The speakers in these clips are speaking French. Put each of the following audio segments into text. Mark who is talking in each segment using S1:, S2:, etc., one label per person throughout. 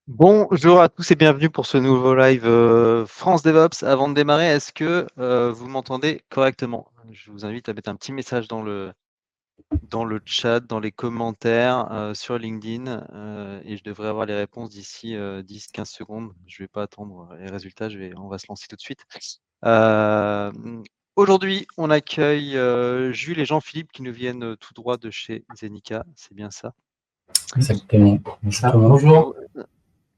S1: Bonjour à tous et bienvenue pour ce nouveau live France DevOps. Avant de démarrer, est-ce que vous m'entendez correctement? Je vous invite à mettre un petit message dans le chat, dans les commentaires sur LinkedIn et je devrais avoir les réponses d'ici 10-15 secondes. Je ne vais pas attendre les résultats, on va se lancer tout de suite. Euh, Aujourd'hui, on accueille Jules et Jean-Philippe qui nous viennent tout droit de chez Zenica, c'est bien ça?
S2: Exactement. Bonjour.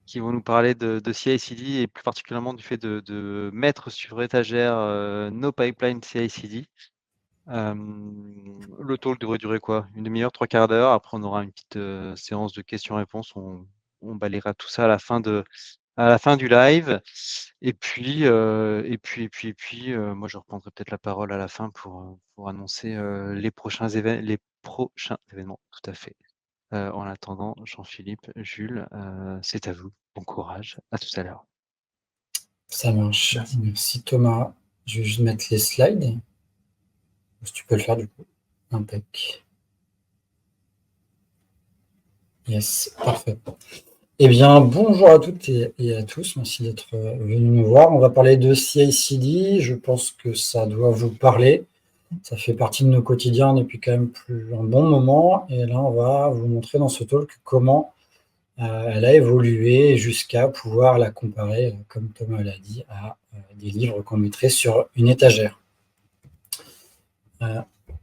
S1: Qui vont nous parler de CI/CD et plus particulièrement du fait de mettre sur étagère nos pipelines CI/CD. Le talk devrait durer quoi? Une demi-heure, trois quarts d'heure. Après, on aura une petite séance de questions-réponses. On balayera tout ça à la fin du live. Et puis, moi, je reprendrai peut-être la parole à la fin pour annoncer les prochains événements. Tout à fait. En attendant, Jean-Philippe, Jules, c'est à vous. Bon courage. À tout à l'heure.
S2: Ça marche. Merci Thomas. Je vais juste mettre les slides. Si tu peux le faire du coup. Impec. Yes, parfait. Eh bien, bonjour à toutes et à tous. Merci d'être venus nous voir. On va parler de CI/CD. Je pense que ça doit vous parler. Ça fait partie de nos quotidiens depuis quand même un bon moment. Et là, on va vous montrer dans ce talk comment elle a évolué jusqu'à pouvoir la comparer, comme Thomas l'a dit, à des livres qu'on mettrait sur une étagère.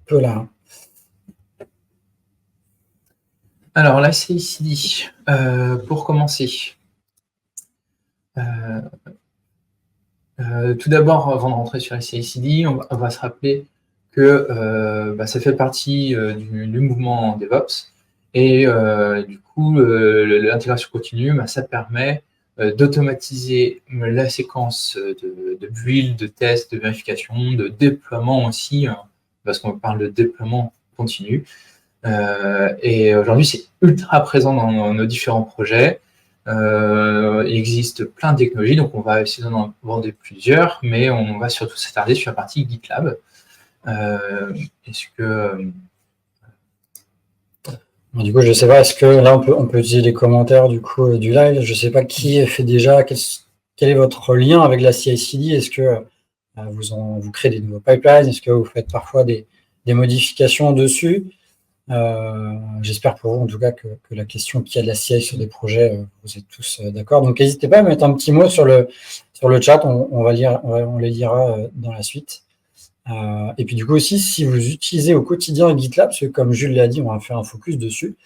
S2: Peu là.
S3: Alors la CI/CD, pour commencer. Tout d'abord, avant de rentrer sur la CI/CD, on va se rappeler que ça fait partie du mouvement DevOps. Et du coup, l'intégration continue, ça permet d'automatiser la séquence de build, de test, de vérification, de déploiement aussi, parce qu'on parle de déploiement continu. Et aujourd'hui, c'est ultra présent dans nos différents projets. Il existe plein de technologies, donc on va essayer d'en aborder plusieurs, mais on va surtout s'attarder sur la partie GitLab. Est-ce que...
S2: Du coup, je ne sais pas, est-ce que là, on peut utiliser les commentaires du coup du live. Je ne sais pas qui fait déjà, quel est votre lien avec la CI/CD. Est-ce que vous créez des nouveaux pipelines? Est-ce que vous faites parfois des modifications dessus? J'espère pour vous, en tout cas, que la question qu'il y a de la CI sur des projets, vous êtes tous d'accord. Donc, n'hésitez pas à mettre un petit mot sur le chat. On les lira dans la suite. Et puis, du coup, aussi, si vous utilisez au quotidien GitLab, parce que comme Jules l'a dit, on va faire un focus dessus.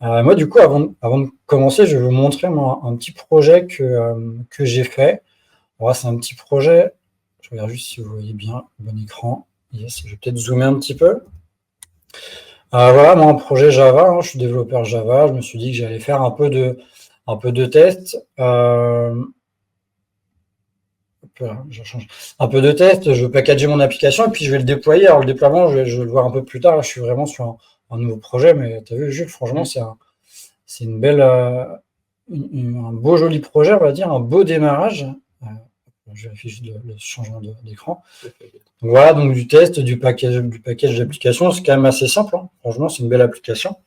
S2: Moi, du coup, avant de commencer, je vais vous montrer un petit projet que j'ai fait. Voilà, c'est un petit projet. Je regarde juste si vous voyez bien le bon écran. Yes, je vais peut-être zoomer un petit peu. Voilà, moi, un projet Java, je suis développeur Java. Je me suis dit que j'allais faire un peu de test. Voilà, je change. Un peu de test, je vais packager mon application et puis je vais le déployer. Alors, le déploiement, je vais le voir un peu plus tard. Là, je suis vraiment sur un nouveau projet, mais tu as vu, Jules, franchement, c'est une belle, un beau, joli projet, on va dire, un beau démarrage. Je vérifie juste le changement d'écran. Donc voilà, donc du test, du package d'application, c'est quand même assez simple. Hein. Franchement, c'est une belle application.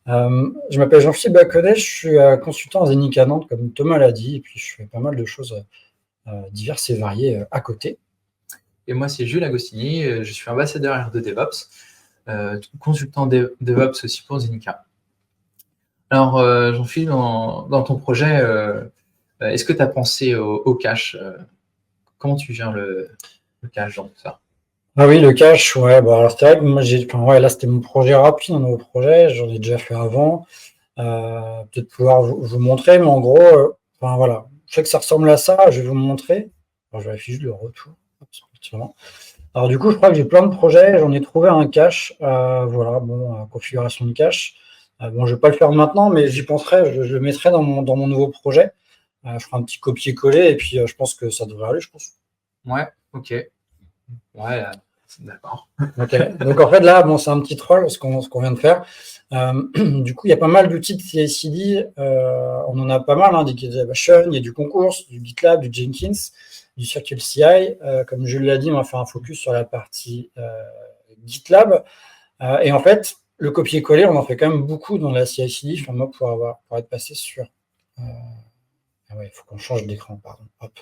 S2: Je m'appelle Jean-Philippe Baconnet, je suis consultant en Zenica Nantes, comme Thomas l'a dit, et puis je fais pas mal de choses diverses et variées à côté.
S3: Et moi, c'est Jules Agostini, je suis ambassadeur R2 DevOps, consultant DevOps aussi pour Zenica. Alors, Jean-Philippe, dans ton projet, est-ce que tu as pensé au cache? Comment tu gères le cache dans tout ça?
S2: Ah oui, le cache, ouais. Bah, alors c'est vrai que moi, là, c'était mon projet rapide, un nouveau projet. J'en ai déjà fait avant. Peut-être pouvoir vous montrer, mais en gros, voilà. Je sais que ça ressemble à ça. Je vais vous montrer. Alors, je vérifie juste le retour. Alors, du coup, je crois que j'ai plein de projets. J'en ai trouvé un cache. Voilà, bon, configuration de cache. Bon, je ne vais pas le faire maintenant, mais j'y penserai. Je le mettrai dans mon nouveau projet. Je ferai un petit copier-coller et puis je pense que ça devrait aller, je pense.
S3: Ouais, ok. Ouais, d'accord.
S2: Okay. Donc en fait là, bon, c'est un petit troll ce qu'on vient de faire. Du coup, il y a pas mal d'outils de CI/CD. On en a pas mal, hein, des GitLab, il y a du Concours, du GitLab, du Jenkins, du CircleCI. Comme je l'ai dit, on va faire un focus sur la partie GitLab. Et en fait, le copier-coller, on en fait quand même beaucoup dans la CI/CD. Enfin, moi, pour être passé sur Ah ouais, il faut qu'on change d'écran, pardon. Hop.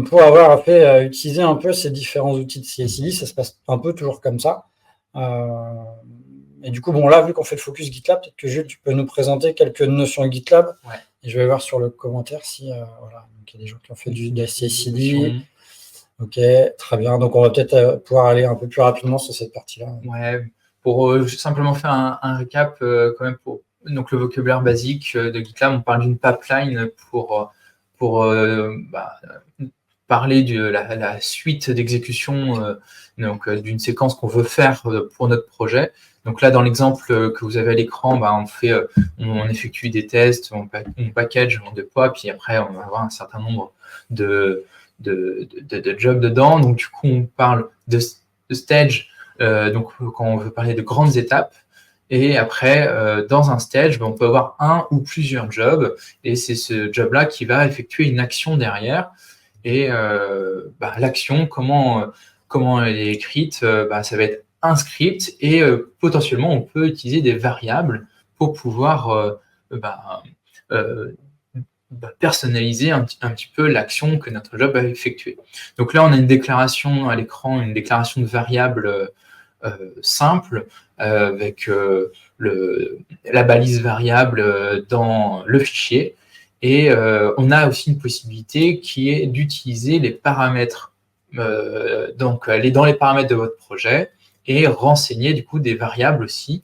S2: Pour avoir fait utiliser un peu ces différents outils de CI/CD, ça se passe un peu toujours comme ça. Et du coup, bon, là, vu qu'on fait le focus GitLab, peut-être que Jules, tu peux nous présenter quelques notions GitLab.
S3: Ouais.
S2: Et je vais voir sur le commentaire si voilà, donc il y a des gens qui ont fait de la CI/CD. Ok, très bien. Donc, on va peut-être pouvoir aller un peu plus rapidement sur cette partie-là.
S3: Ouais, pour simplement faire un récap, quand même, pour donc, le vocabulaire basique de GitLab, on parle d'une pipeline pour parler de la suite d'exécution d'une séquence qu'on veut faire pour notre projet. Donc là, dans l'exemple que vous avez à l'écran, on effectue des tests, on package, on déploie, puis après, on va avoir un certain nombre de jobs dedans. Donc du coup, on parle de stage, donc quand on veut parler de grandes étapes. Et après, dans un stage, on peut avoir un ou plusieurs jobs, et c'est ce job-là qui va effectuer une action derrière. Et l'action, comment elle est écrite, ça va être un script, et potentiellement, on peut utiliser des variables pour pouvoir personnaliser un petit peu l'action que notre job va effectuer. Donc là, on a une déclaration à l'écran, une déclaration de variable simple, avec la balise variable dans le fichier. Et on a aussi une possibilité qui est d'utiliser les paramètres, donc aller dans les paramètres de votre projet et renseigner du coup des variables aussi,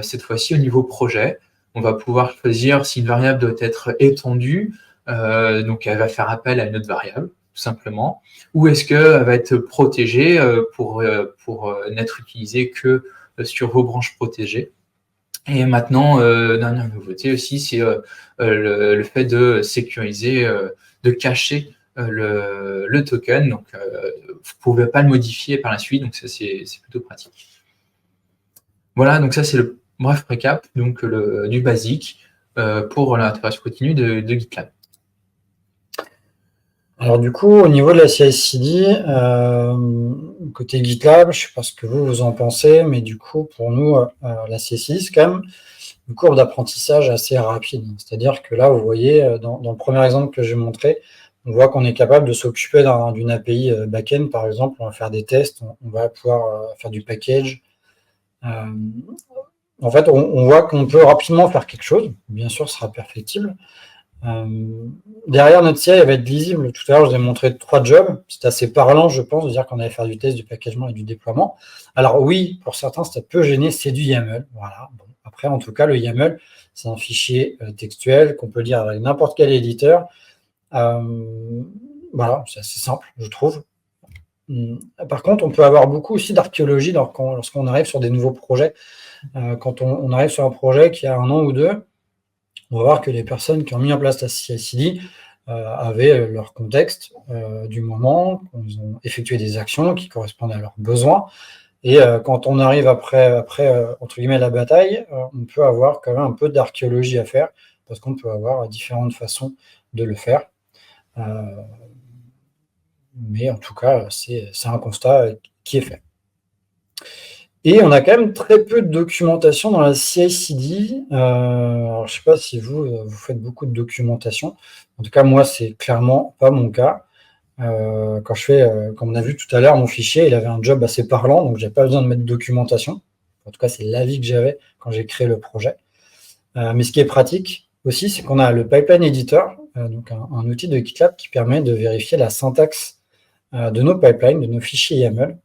S3: cette fois-ci au niveau projet. On va pouvoir choisir si une variable doit être étendue, donc elle va faire appel à une autre variable, tout simplement, ou est-ce qu'elle va être protégée pour n'être utilisée que sur vos branches protégées. Et maintenant, dernière nouveauté aussi, c'est le fait de sécuriser, de cacher le token. Donc, vous ne pouvez pas le modifier par la suite, donc ça, c'est plutôt pratique. Voilà, donc ça, c'est le bref récap donc, du basique pour l'intégration continue de GitLab.
S2: Alors du coup, au niveau de la CI/CD, côté GitLab, je ne sais pas ce que vous en pensez, mais du coup, pour nous, la CI/CD, c'est quand même une courbe d'apprentissage assez rapide. C'est-à-dire que là, vous voyez, dans le premier exemple que j'ai montré, on voit qu'on est capable de s'occuper d'une API back-end, par exemple, on va faire des tests, on va pouvoir faire du package. En fait, on voit qu'on peut rapidement faire quelque chose. Bien sûr, ce sera perfectible. Derrière, notre CI elle va être lisible. Tout à l'heure, je vous ai montré 3 jobs. C'est assez parlant, je pense, de dire qu'on allait faire du test, du packagement et du déploiement. Alors oui, pour certains, ça peut gêner, c'est du YAML. Voilà. Bon. Après, en tout cas, le YAML, c'est un fichier textuel qu'on peut lire avec n'importe quel éditeur. Voilà, c'est assez simple, je trouve. Par contre, on peut avoir beaucoup aussi d'archéologie lorsqu'on arrive sur des nouveaux projets. Quand on arrive sur un projet qui a 1 an ou 2, on va voir que les personnes qui ont mis en place la CI/CD avaient leur contexte du moment, ils ont effectué des actions qui correspondent à leurs besoins. Et quand on arrive après entre guillemets, la bataille, on peut avoir quand même un peu d'archéologie à faire, parce qu'on peut avoir différentes façons de le faire. Mais en tout cas, c'est un constat qui est fait. Et on a quand même très peu de documentation dans la CI/CD. Alors, je ne sais pas si vous faites beaucoup de documentation. En tout cas, moi, c'est clairement pas mon cas. Quand comme on a vu tout à l'heure, mon fichier, il avait un job assez parlant, donc je n'avais pas besoin de mettre de documentation. En tout cas, c'est l'avis que j'avais quand j'ai créé le projet. Mais ce qui est pratique aussi, c'est qu'on a le Pipeline Editor, donc un outil de GitLab qui permet de vérifier la syntaxe de nos pipelines, de nos fichiers YAML.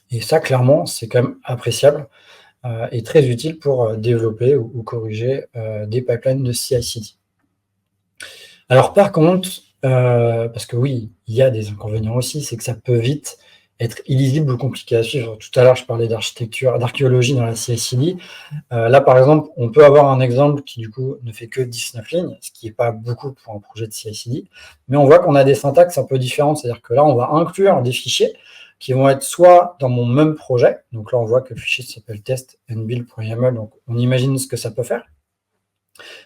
S2: Et ça, clairement, c'est quand même appréciable et très utile pour développer ou corriger des pipelines de CI/CD. Alors par contre, parce que oui, il y a des inconvénients aussi, c'est que ça peut vite être illisible ou compliqué à suivre. Tout à l'heure, je parlais d'architecture, d'archéologie dans la CI/CD. Là, par exemple, on peut avoir un exemple qui, du coup, ne fait que 19 lignes, ce qui n'est pas beaucoup pour un projet de CI/CD, mais on voit qu'on a des syntaxes un peu différentes. C'est-à-dire que là, on va inclure des fichiers qui vont être soit dans mon même projet, donc là, on voit que le fichier s'appelle test.build.yaml, donc on imagine ce que ça peut faire.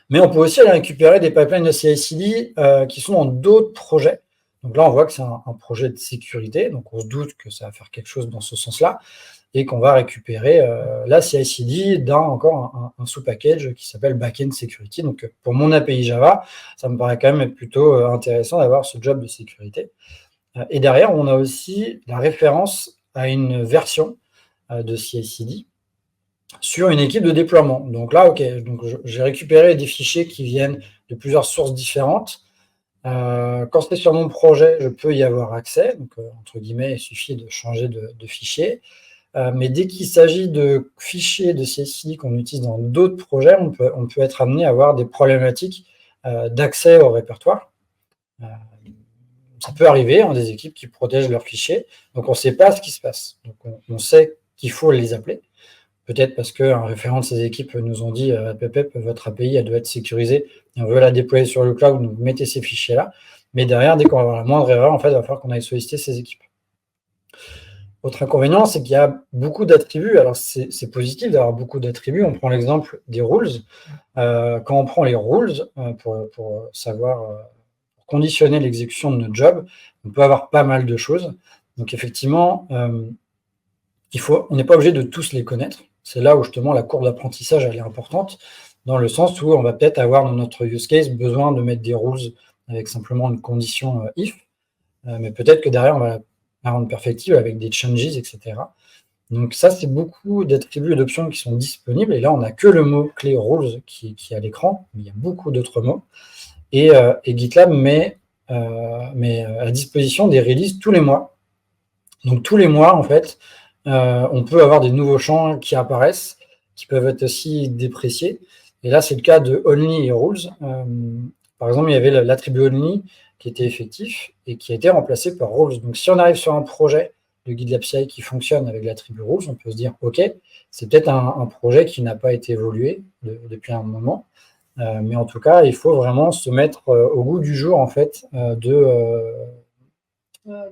S2: Mais on peut aussi aller récupérer des pipelines de CI/CD qui sont dans d'autres projets. Donc là, on voit que c'est un projet de sécurité, donc on se doute que ça va faire quelque chose dans ce sens-là, et qu'on va récupérer la CI/CD d'un encore un sous-package qui s'appelle Backend Security. Donc pour mon API Java, ça me paraît quand même être plutôt intéressant d'avoir ce job de sécurité. Et derrière, on a aussi la référence à une version de CI/CD sur une équipe de déploiement. Donc là, ok, donc j'ai récupéré des fichiers qui viennent de plusieurs sources différentes. Quand c'est sur mon projet, je peux y avoir accès. Donc, entre guillemets, il suffit de changer de fichier. Mais dès qu'il s'agit de fichiers de CI/CD qu'on utilise dans d'autres projets, on peut être amené à avoir des problématiques d'accès au répertoire. Ça peut arriver, des équipes qui protègent leurs fichiers, donc on ne sait pas ce qui se passe. Donc on sait qu'il faut les appeler. Peut-être parce qu'un référent de ces équipes nous ont dit votre API, elle doit être sécurisée, et on veut la déployer sur le cloud, donc mettez ces fichiers-là. Mais derrière, dès qu'on va avoir la moindre erreur, en fait, il va falloir qu'on aille solliciter ces équipes. Autre inconvénient, c'est qu'il y a beaucoup d'attributs. Alors, c'est positif d'avoir beaucoup d'attributs. On prend l'exemple des rules. Quand on prend les rules pour savoir, pour conditionner l'exécution de notre job, on peut avoir pas mal de choses. Donc, effectivement, on n'est pas obligé de tous les connaître. C'est là où, justement, la courbe d'apprentissage, elle est importante, dans le sens où on va peut-être avoir, dans notre use case, besoin de mettre des rules avec simplement une condition if. Mais peut-être que derrière, on va la rendre perfectible avec des changes, etc. Donc ça, c'est beaucoup d'attributs et d'options qui sont disponibles. Et là, on n'a que le mot-clé rules qui est à l'écran, mais il y a beaucoup d'autres mots. Et GitLab met à disposition des releases tous les mois. Donc tous les mois, en fait, on peut avoir des nouveaux champs qui apparaissent, qui peuvent être aussi dépréciés. Et là, c'est le cas de only et rules. Par exemple, il y avait l'attribut only qui était effectif et qui a été remplacé par rules. Donc, si on arrive sur un projet de GitLab CI qui fonctionne avec l'attribut rules, on peut se dire, OK, c'est peut-être un projet qui n'a pas été évolué depuis un moment. Mais en tout cas, il faut vraiment se mettre au goût du jour, en fait,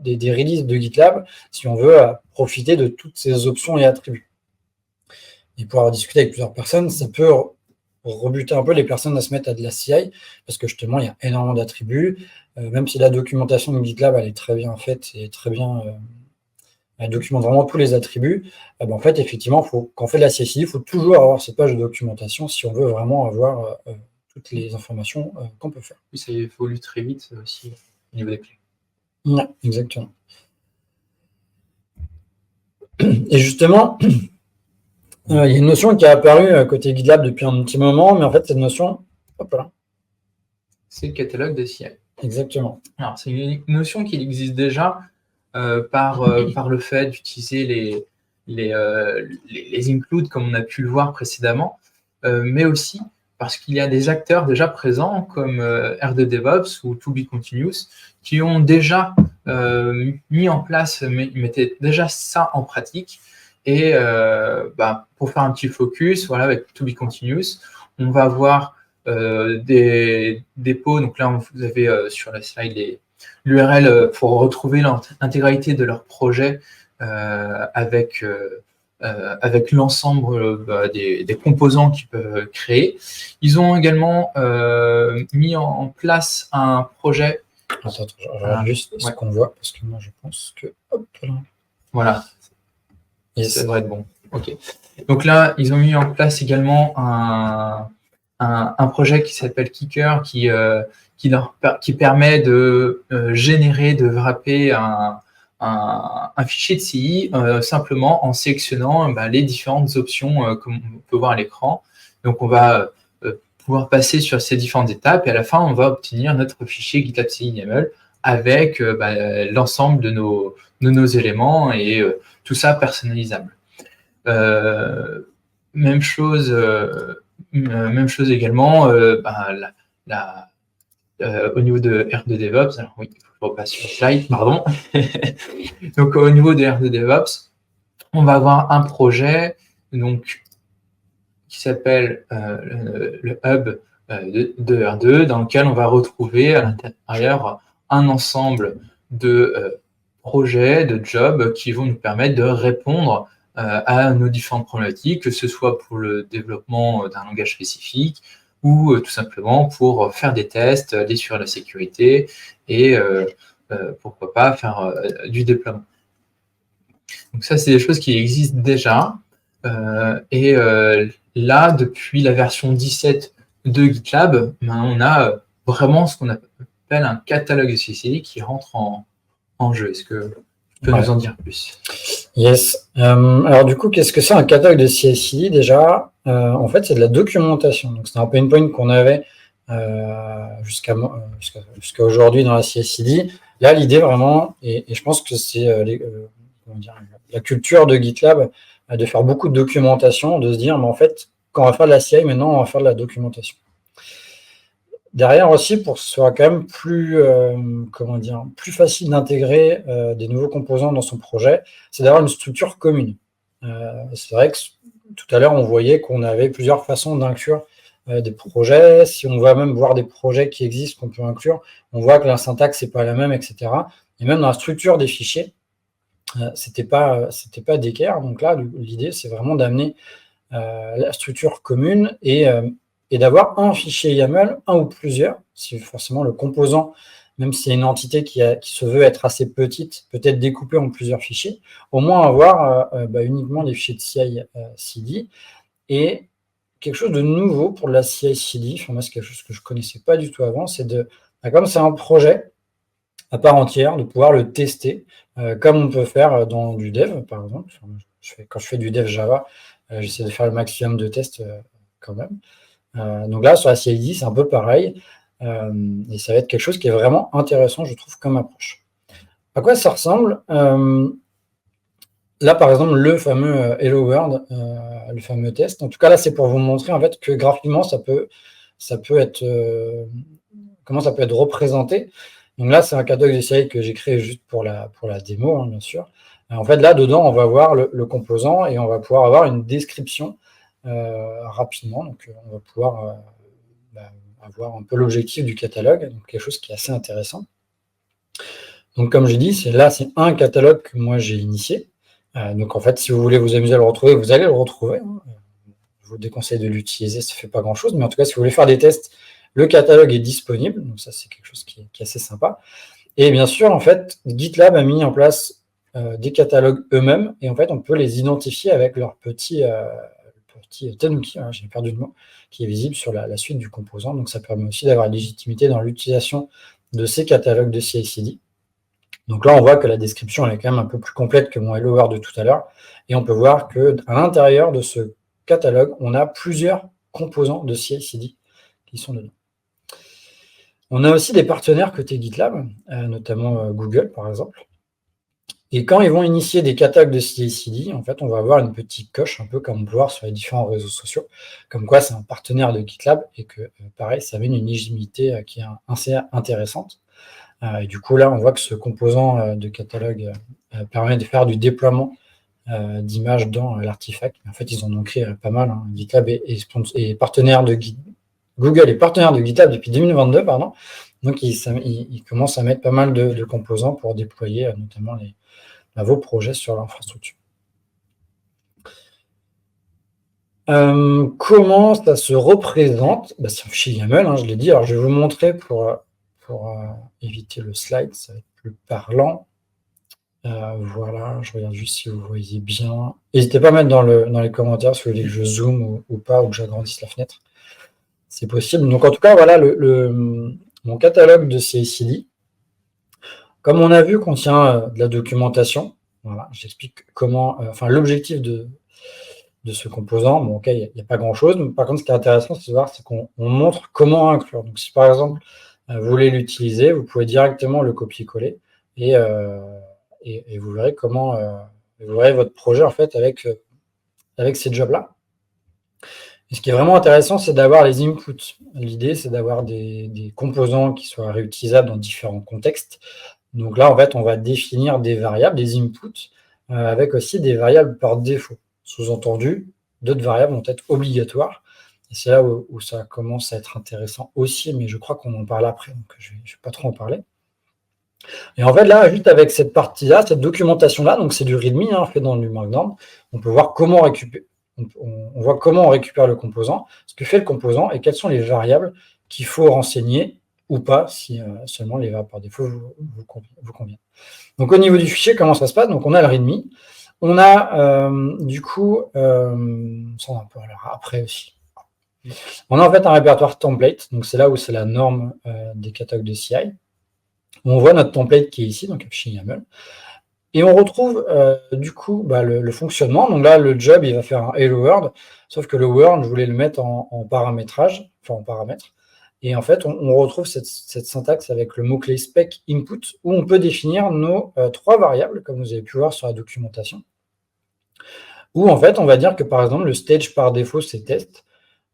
S2: des releases de GitLab si on veut profiter de toutes ces options et attributs. Et pouvoir discuter avec plusieurs personnes, ça peut rebuter un peu les personnes à se mettre à de la CI, parce que justement, il y a énormément d'attributs. Même si la documentation de GitLab, elle est très bien faite et très bien, elle documente vraiment tous les attributs, en fait, effectivement, quand on fait de la CI/CD, il faut toujours avoir cette page de documentation si on veut vraiment avoir toutes les informations qu'on peut faire.
S3: Oui, ça évolue très vite aussi au niveau des clés.
S2: Ouais, exactement. Et justement, il y a une notion qui est apparue côté GitLab depuis un petit moment, mais en fait, cette notion, hop là.
S3: C'est le catalogue de CI.
S2: Exactement.
S3: Alors, c'est une notion qui existe déjà par le fait d'utiliser les includes, comme on a pu le voir précédemment, mais aussi parce qu'il y a des acteurs déjà présents, comme R2DevOps ou To Be Continuous, qui ont déjà mis en place, mettaient déjà ça en pratique. Et pour faire un petit focus, voilà, avec To Be Continuous, on va voir des dépôts. Donc là, vous avez sur la slide l'URL pour retrouver l'intégralité de leur projet avec l'ensemble des composants qu'ils peuvent créer. Ils ont également mis en place un projet.
S2: Attends, je regarde juste ce qu'on voit, parce que moi, je pense que... Hop là.
S3: Voilà.
S2: Yes.
S3: Ça devrait être bon. OK. Donc là, ils ont mis en place également un projet qui s'appelle Kicker, qui permet de générer, de wrapper un fichier de CI simplement en sélectionnant les différentes options comme on peut voir à l'écran. Donc, on va pouvoir passer sur ces différentes étapes et à la fin, on va obtenir notre fichier GitLab CI YAML avec l'ensemble de nos éléments et tout ça personnalisable. Même chose également au niveau de R2DevOps. Alors oui, il faut que je repasse sur le slide, pardon. Donc au niveau de R2DevOps, on va avoir un projet qui s'appelle le hub de R2, dans lequel on va retrouver à l'intérieur un ensemble de projets, de jobs qui vont nous permettre de répondre à nos différentes problématiques, que ce soit pour le développement d'un langage spécifique ou tout simplement pour faire des tests, aller sur la sécurité et pourquoi pas faire du déploiement. Donc ça, c'est des choses qui existent déjà. Et là, depuis la version 17 de GitLab, on a vraiment ce qu'on appelle un catalogue de CI/CD qui rentre en jeu. Est-ce que tu peux nous en dire plus?
S2: Yes. Alors du coup, qu'est-ce que c'est un catalogue de CI/CD déjà? En fait, c'est de la documentation. Donc c'est un pain point qu'on avait jusqu'à aujourd'hui dans la CI/CD. Là, l'idée vraiment, et je pense que c'est la culture de GitLab, de faire beaucoup de documentation, de se dire, mais en fait, quand on va faire de la CI, maintenant, on va faire de la documentation. Derrière aussi, pour que ce soit quand même plus facile d'intégrer des nouveaux composants dans son projet, c'est d'avoir une structure commune. C'est vrai que tout à l'heure, on voyait qu'on avait plusieurs façons d'inclure des projets. Si on va même voir des projets qui existent qu'on peut inclure, on voit que la syntaxe n'est pas la même, etc. Et même dans la structure des fichiers, c'était pas d'équerre. Donc là, l'idée, c'est vraiment d'amener la structure commune et d'avoir un fichier YAML, un ou plusieurs, si forcément le composant, même si c'est une entité qui se veut être assez petite, peut-être découpée en plusieurs fichiers, au moins avoir uniquement des fichiers de CI/CD. Et quelque chose de nouveau pour la CI/CD, enfin, moi c'est quelque chose que je ne connaissais pas du tout avant, c'est comme c'est un projet à part entière, de pouvoir le tester, comme on peut faire dans du dev, par exemple. Quand je fais du dev Java, j'essaie de faire le maximum de tests quand même. Donc là, sur la CI/CD, c'est un peu pareil. Et ça va être quelque chose qui est vraiment intéressant, je trouve, comme approche. À quoi ça ressemble? Là, par exemple, le fameux Hello World, le fameux test. En tout cas, là, c'est pour vous montrer en fait que graphiquement, ça peut être comment ça peut être représenté. Donc là, c'est un catalogue de CI que j'ai créé juste pour la démo, hein, bien sûr. En fait, là, dedans, on va voir le composant et on va pouvoir avoir une description rapidement. Donc, on va pouvoir avoir un peu l'objectif du catalogue, donc quelque chose qui est assez intéressant. Donc, comme j'ai dit, c'est un catalogue que moi, j'ai initié. Donc, en fait, si vous voulez vous amuser à le retrouver, vous allez le retrouver. Hein. Je vous déconseille de l'utiliser, ça ne fait pas grand-chose. Mais en tout cas, si vous voulez faire des tests, le catalogue est disponible, donc ça c'est quelque chose qui est assez sympa. Et bien sûr, en fait, GitLab a mis en place des catalogues eux-mêmes, et en fait, on peut les identifier avec leur petit tanuki, j'ai perdu le mot, qui est visible sur la suite du composant. Donc ça permet aussi d'avoir la légitimité dans l'utilisation de ces catalogues de CI/CD. Donc là, on voit que la description elle est quand même un peu plus complète que mon Hello World de tout à l'heure, et on peut voir qu'à l'intérieur de ce catalogue, on a plusieurs composants de CI/CD qui sont dedans. On a aussi des partenaires côté GitLab, notamment Google par exemple. Et quand ils vont initier des catalogues de CI/CD, en fait, on va avoir une petite coche, un peu comme on peut voir sur les différents réseaux sociaux, comme quoi c'est un partenaire de GitLab et que, pareil, ça amène une légitimité qui est assez intéressante. Et du coup, là, on voit que ce composant de catalogue permet de faire du déploiement d'images dans l'artefact. En fait, ils en ont créé pas mal. Hein. GitLab est partenaire de Google est partenaire de GitLab depuis 2022, pardon. Donc, ils commencent à mettre pas mal de composants pour déployer notamment vos projets sur l'infrastructure. Comment ça se représente? C'est un fichier YAML, hein, je l'ai dit. Alors, je vais vous montrer pour éviter le slide, ça va être plus parlant. Voilà, je regarde juste si vous voyez bien. N'hésitez pas à mettre dans les commentaires si vous voulez que je zoome ou pas, ou que j'agrandisse la fenêtre. C'est possible. Donc, en tout cas, voilà mon catalogue de CI/CD. Comme on a vu, contient de la documentation. Voilà, j'explique l'objectif de ce composant. Bon, ok, il n'y a pas grand-chose. Mais par contre, ce qui est intéressant, c'est de voir, c'est qu'on montre comment inclure. Donc, si par exemple, vous voulez l'utiliser, vous pouvez directement le copier-coller et vous verrez comment vous verrez votre projet en fait avec ces jobs-là. Et ce qui est vraiment intéressant, c'est d'avoir les inputs. L'idée, c'est d'avoir des composants qui soient réutilisables dans différents contextes. Donc là, en fait, on va définir des variables, des inputs, avec aussi des variables par défaut. Sous-entendu, d'autres variables vont être obligatoires. Et c'est là où ça commence à être intéressant aussi, mais je crois qu'on en parle après, donc je ne vais pas trop en parler. Et en fait, là, juste avec cette partie-là, cette documentation-là, donc c'est du README, hein, fait dans du Markdown, on peut voir comment récupérer. On voit comment on récupère le composant, ce que fait le composant et quelles sont les variables qu'il faut renseigner ou pas, si seulement les variables par défaut vous conviennent. Donc, au niveau du fichier, comment ça se passe? Donc, on a le README. On a, du coup, ça on en parlera après aussi. On a en fait un répertoire template. Donc, c'est là où c'est la norme des catalogues de CI. On voit notre template qui est ici, donc affiché YAML. Et on retrouve du coup le fonctionnement. Donc là, le job, il va faire un hello world, sauf que le world, je voulais le mettre en paramétrage, enfin en paramètre. Et en fait, on retrouve cette syntaxe avec le mot-clé spec input, où on peut définir nos 3 variables, comme vous avez pu voir sur la documentation. Où en fait, on va dire que par exemple, le stage par défaut, c'est test,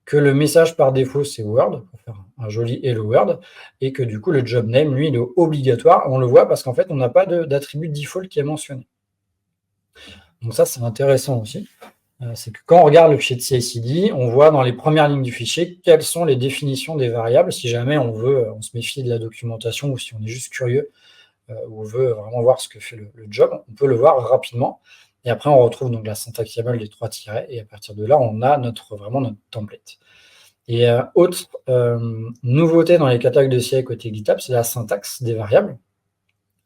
S2: que le message par défaut, c'est Word, pour faire un joli Hello World, et que du coup, le job name, lui, il est obligatoire. On le voit parce qu'en fait, on n'a pas d'attribut default qui est mentionné. Donc ça, c'est intéressant aussi. C'est que quand on regarde le fichier de CI/CD, on voit dans les premières lignes du fichier quelles sont les définitions des variables. Si jamais on se méfie de la documentation ou si on est juste curieux ou on veut vraiment voir ce que fait le job, on peut le voir rapidement. Et après, on retrouve donc la syntaxe YAML des 3 tirets, et à partir de là, on a vraiment notre template. Et autre nouveauté dans les catalogues de CI côté GitLab, c'est la syntaxe des variables.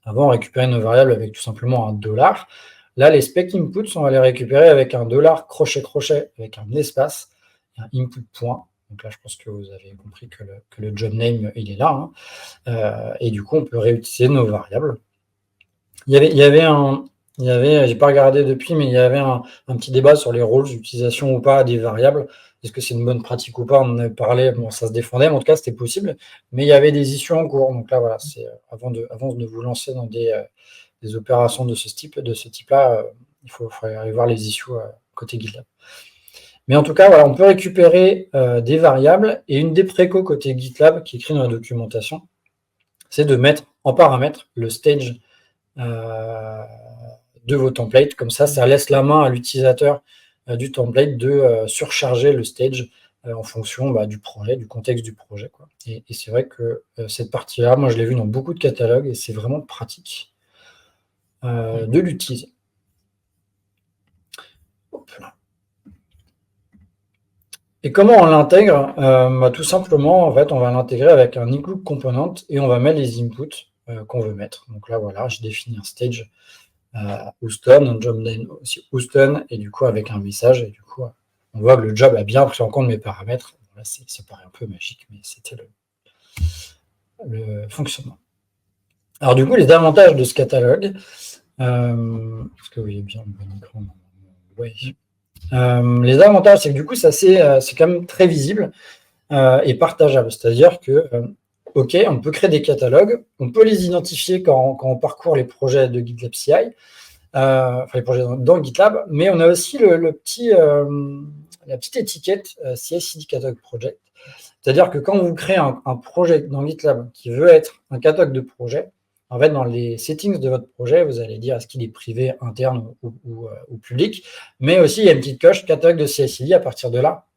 S2: Avant, on récupérait nos variables avec tout simplement un $. Là, les spec inputs, on va les récupérer avec un $, avec un espace, et un input point. Donc là, je pense que vous avez compris que le job name, il est là. Et du coup, on peut réutiliser nos variables. J'ai pas regardé depuis, mais il y avait un petit débat sur les rôles d'utilisation ou pas des variables. Est-ce que c'est une bonne pratique ou pas? On en avait parlé, bon, ça se défendait, mais en tout cas, c'était possible. Mais il y avait des issues en cours. Donc là, voilà, c'est avant de vous lancer dans des opérations de ce type-là, il faut aller voir les issues côté GitLab. Mais en tout cas, voilà, on peut récupérer des variables. Et une des précaux côté GitLab qui est écrit dans la documentation, c'est de mettre en paramètre le stage de vos templates. Comme ça laisse la main à l'utilisateur du template de surcharger le stage en fonction du projet, du contexte du projet, quoi. Et c'est vrai que cette partie-là, moi, je l'ai vu dans beaucoup de catalogues et c'est vraiment pratique de l'utiliser. Et comment on l'intègre? Tout simplement, en fait, on va l'intégrer avec un include component et on va mettre les inputs qu'on veut mettre. Donc là, voilà, je définis un stage Houston, un job name aussi Houston, et du coup avec un message, et du coup on voit que le job a bien pris en compte mes paramètres. Là, ça paraît un peu magique, mais c'était le fonctionnement. Alors du coup, les avantages de ce catalogue, est-ce que vous voyez bien le bon écran? Oui. Les avantages, c'est que du coup, ça c'est quand même très visible et partageable. C'est-à-dire que OK, on peut créer des catalogues, on peut les identifier quand on parcourt les projets de GitLab CI, enfin les projets dans GitLab, mais on a aussi la petite étiquette CI/CD Catalog Project. C'est-à-dire que quand vous créez un projet dans GitLab qui veut être un catalogue de projet, en fait, dans les settings de votre projet, vous allez dire est-ce qu'il est privé, interne ou public, mais aussi il y a une petite coche catalogue de CI/CD. À partir de là,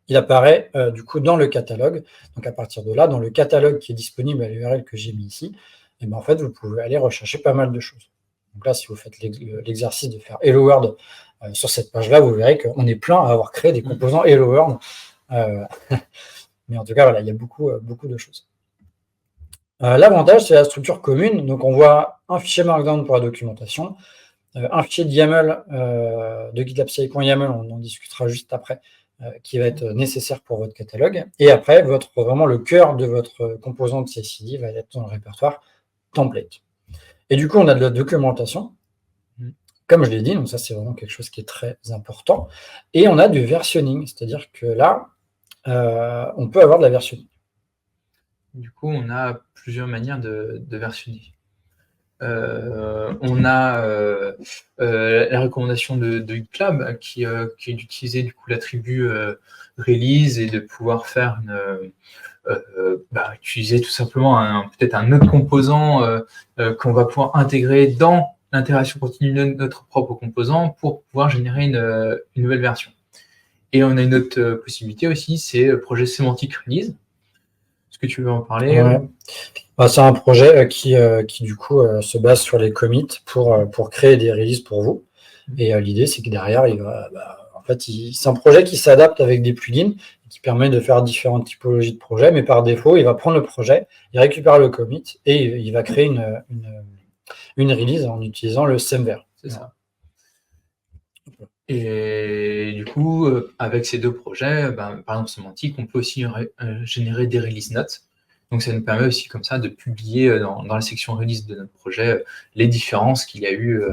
S2: il apparaît du coup dans le catalogue. Donc à partir de là, dans le catalogue qui est disponible à l'URL que j'ai mis ici, et en fait, vous pouvez aller rechercher pas mal de choses. Donc là, si vous faites l'exercice de faire Hello World sur cette page-là, vous verrez qu'on est plein à avoir créé des composants Hello World. Mais en tout cas, voilà, il y a beaucoup de choses. L'avantage, c'est la structure commune. Donc on voit un fichier Markdown pour la documentation, un fichier de YAML de GitLab CI.YAML, on en discutera juste après, qui va être nécessaire pour votre catalogue. Et après, vraiment le cœur de votre composant de CI/CD va être dans le répertoire template. Et du coup, on a de la documentation, comme je l'ai dit, donc ça c'est vraiment quelque chose qui est très important. Et on a du versionning, c'est-à-dire que là, on peut avoir de la versionning.
S3: Du coup, on a plusieurs manières de versionner. On a la recommandation de GitLab qui est d'utiliser du coup l'attribut release et de pouvoir faire utiliser tout simplement peut-être un autre composant qu'on va pouvoir intégrer dans l'intégration continue de notre propre composant pour pouvoir générer une nouvelle version. Et on a une autre possibilité aussi, c'est le projet Semantic Release. Est-ce que tu veux en parler?
S2: Ouais. C'est un projet qui du coup se base sur les commits pour créer des releases pour vous. Et l'idée, c'est que derrière, il va fait, c'est un projet qui s'adapte avec des plugins, qui permet de faire différentes typologies de projets, mais par défaut, il va prendre le projet, il récupère le commit et il va créer une release en utilisant le semver.
S3: C'est ça. Et du coup, avec ces deux projets, par exemple Semantic, on peut aussi générer des release notes. Donc ça nous permet aussi comme ça de publier dans la section release de notre projet les différences qu'il y a eu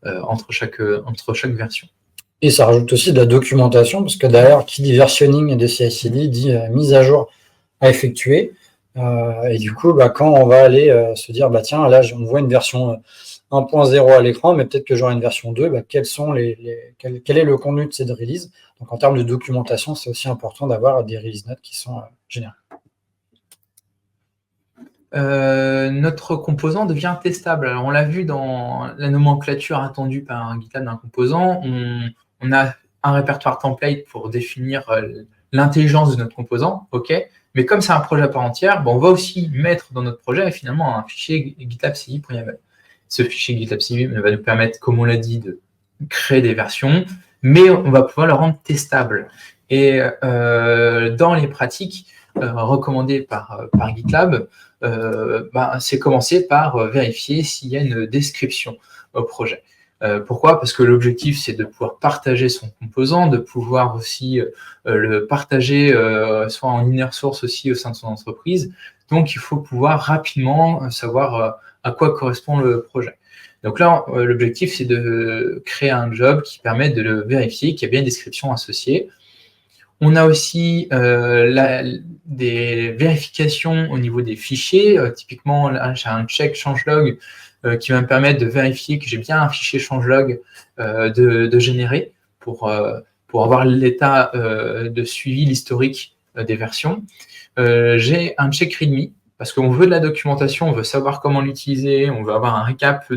S3: entre chaque version.
S2: Et ça rajoute aussi de la documentation, parce que derrière, qui dit versionning des CI/CD dit mise à jour à effectuer. Et du coup, quand on va aller se dire, tiens, là, on voit une version 1.0 à l'écran, mais peut-être que j'aurai une version 2, quel est le contenu de cette release? Donc en termes de documentation, c'est aussi important d'avoir des release notes qui sont générées.
S3: Notre composant devient testable. Alors, on l'a vu dans la nomenclature attendue par GitLab d'un composant. On a un répertoire template pour définir l'intelligence de notre composant, ok. Mais comme c'est un projet à part entière, on va aussi mettre dans notre projet finalement un fichier GitLab CI.yaml. Ce fichier GitLab CI va nous permettre, comme on l'a dit, de créer des versions, mais on va pouvoir le rendre testable. Et dans les pratiques recommandées par GitLab, c'est commencer par vérifier s'il y a une description au projet. Pourquoi? Parce que l'objectif, c'est de pouvoir partager son composant, de pouvoir aussi le partager soit en inner source aussi au sein de son entreprise. Donc, il faut pouvoir rapidement savoir à quoi correspond le projet. Donc là, l'objectif, c'est de créer un job qui permet de le vérifier, qu'il y a bien une description associée. On a aussi des vérifications au niveau des fichiers. Typiquement, là, j'ai un check changelog qui va me permettre de vérifier que j'ai bien un fichier changelog de générer pour avoir l'état de suivi, l'historique des versions. J'ai un check readme parce qu'on veut de la documentation, on veut savoir comment l'utiliser, on veut avoir un récap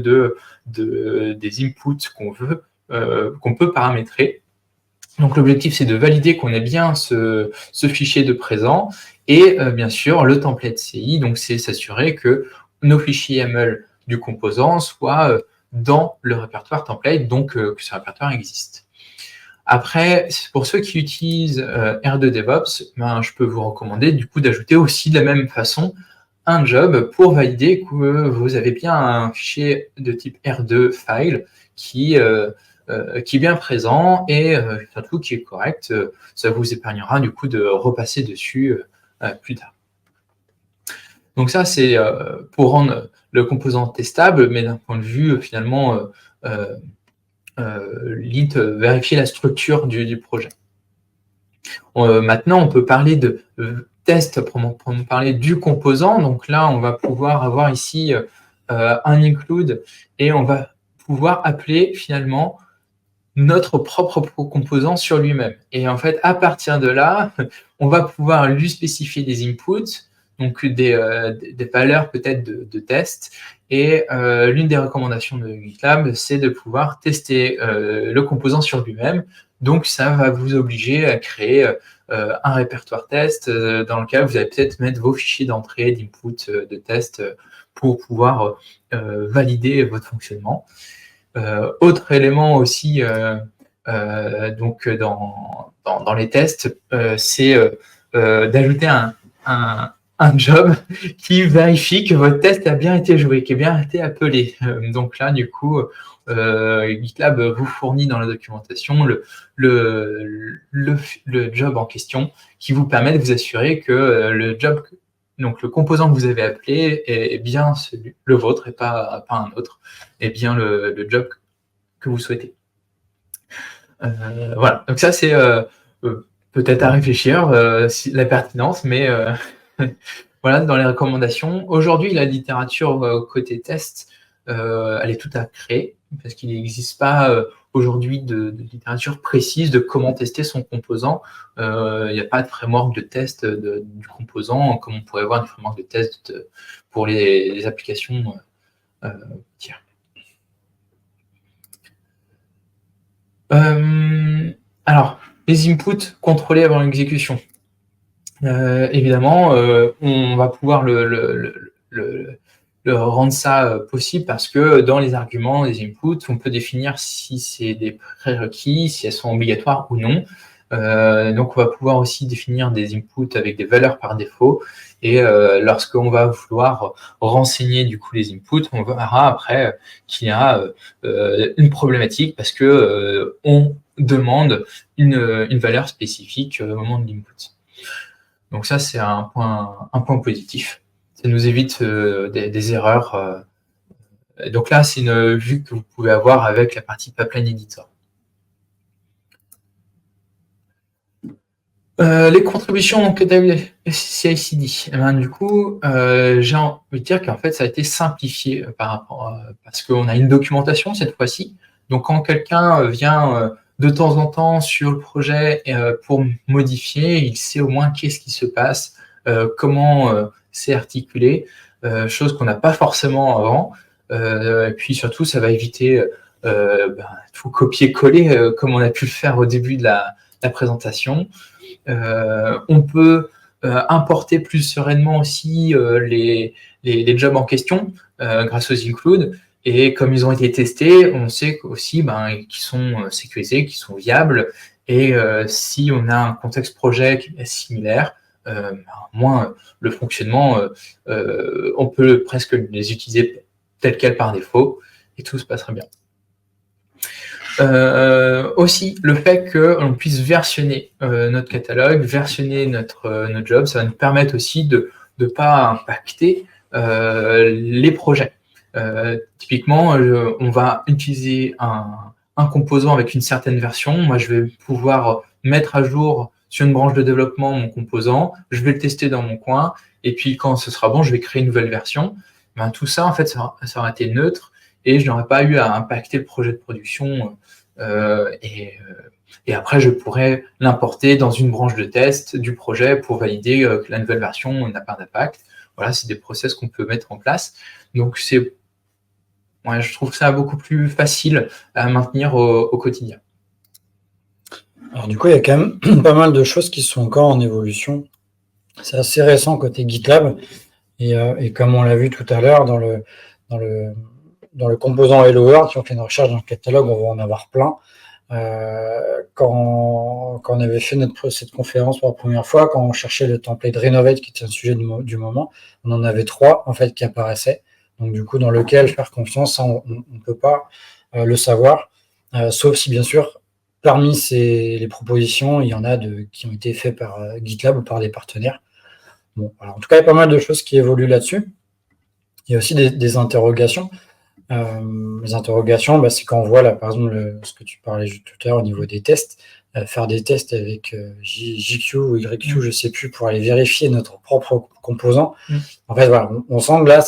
S3: des inputs qu'on peut paramétrer. Donc l'objectif, c'est de valider qu'on ait bien ce fichier de présent et bien sûr le template CI, donc c'est s'assurer que nos fichiers YAML du composant soient dans le répertoire template, donc que ce répertoire existe. Après, pour ceux qui utilisent R2 DevOps, je peux vous recommander du coup d'ajouter aussi de la même façon un job pour valider que vous avez bien un fichier de type R2 file qui est bien présent et surtout qui est correct. Ça vous épargnera du coup de repasser dessus plus tard. Donc ça, c'est pour rendre le composant testable, mais d'un point de vue finalement vérifier la structure du projet. Maintenant, on peut parler de test pour nous parler du composant. Donc là, on va pouvoir avoir ici un include et on va pouvoir appeler finalement notre propre composant sur lui-même. Et en fait, à partir de là, on va pouvoir lui spécifier des inputs, donc des valeurs peut-être de test. Et l'une des recommandations de GitLab, c'est de pouvoir tester le composant sur lui-même. Donc, ça va vous obliger à créer un répertoire test dans lequel vous allez peut-être mettre vos fichiers d'entrée, d'input, de test pour pouvoir valider votre fonctionnement. Autre élément aussi donc dans les tests, c'est d'ajouter un job qui vérifie que votre test a bien été joué, qui a bien été appelé. Donc là, du coup, GitLab vous fournit dans la documentation le job en question qui vous permet de vous assurer que le job, donc le composant que vous avez appelé est bien le vôtre et pas un autre, est bien le job que vous souhaitez. Voilà, donc ça c'est peut-être à réfléchir, la pertinence, mais voilà, dans les recommandations. Aujourd'hui, la littérature côté test, elle est toute à créer, parce qu'il n'existe pas aujourd'hui de littérature précise de comment tester son composant. Il n'y a pas de framework de test du composant, comme on pourrait voir des frameworks de test pour les applications tiers. Alors, les inputs contrôlés avant l'exécution. Évidemment, on va pouvoir rendre ça possible parce que dans les arguments, les inputs, on peut définir si c'est des prérequis, si elles sont obligatoires ou non. Donc, on va pouvoir aussi définir des inputs avec des valeurs par défaut. Et lorsqu'on va vouloir renseigner du coup les inputs, on verra après qu'il y a une problématique parce que on demande une valeur spécifique au moment de l'input. Donc ça, c'est un point positif. Ça nous évite des erreurs. Donc là, c'est une vue que vous pouvez avoir avec la partie Pipeline Editor. Les contributions au catalogue CI/CD. Du coup, j'ai envie de dire qu'en fait, ça a été simplifié parce qu'on a une documentation cette fois-ci. Donc, quand quelqu'un vient de temps en temps sur le projet pour modifier, il sait au moins qu'est-ce qui se passe, comment c'est articulé, chose qu'on n'a pas forcément avant. Et puis surtout, ça va éviter tout copier-coller comme on a pu le faire au début de la présentation. On peut importer plus sereinement aussi les jobs en question grâce aux includes. Et comme ils ont été testés, on sait aussi qu'ils sont sécurisés, qu'ils sont viables. Et si on a un contexte projet qui est similaire, moins le fonctionnement, on peut presque les utiliser tels quels par défaut et tout se passera bien. Aussi, le fait qu'on puisse versionner notre catalogue, versionner notre job, ça va nous permettre aussi de ne pas impacter les projets. Typiquement, on va utiliser un composant avec une certaine version. Moi, je vais pouvoir mettre à jour sur une branche de développement mon composant, je vais le tester dans mon coin, et puis quand ce sera bon, je vais créer une nouvelle version. Tout ça, en fait, ça aura été neutre, et je n'aurais pas eu à impacter le projet de production. Et après, je pourrais l'importer dans une branche de test du projet pour valider que la nouvelle version n'a pas d'impact. Voilà, c'est des process qu'on peut mettre en place. Donc, je trouve ça beaucoup plus facile à maintenir au quotidien.
S2: Alors du coup, il y a quand même pas mal de choses qui sont encore en évolution. C'est assez récent côté GitLab. Et comme on l'a vu tout à l'heure, dans le composant Hello World, si on fait une recherche dans le catalogue, on va en avoir plein. Quand on avait fait cette conférence pour la première fois, quand on cherchait le template Renovate, qui était un sujet du moment, on en avait 3 en fait qui apparaissaient. Donc du coup, dans lequel faire confiance, ça, on ne peut pas le savoir, sauf si bien sûr, parmi les propositions, il y en a qui ont été faites par GitLab ou par des partenaires. Bon, alors, en tout cas, il y a pas mal de choses qui évoluent là-dessus. Il y a aussi des interrogations. Les interrogations, c'est quand on voit, là, par exemple, ce que tu parlais tout à l'heure au niveau des tests, faire des tests avec JQ ou YQ, je ne sais plus, pour aller vérifier notre propre composant. En fait, voilà, on sent que là,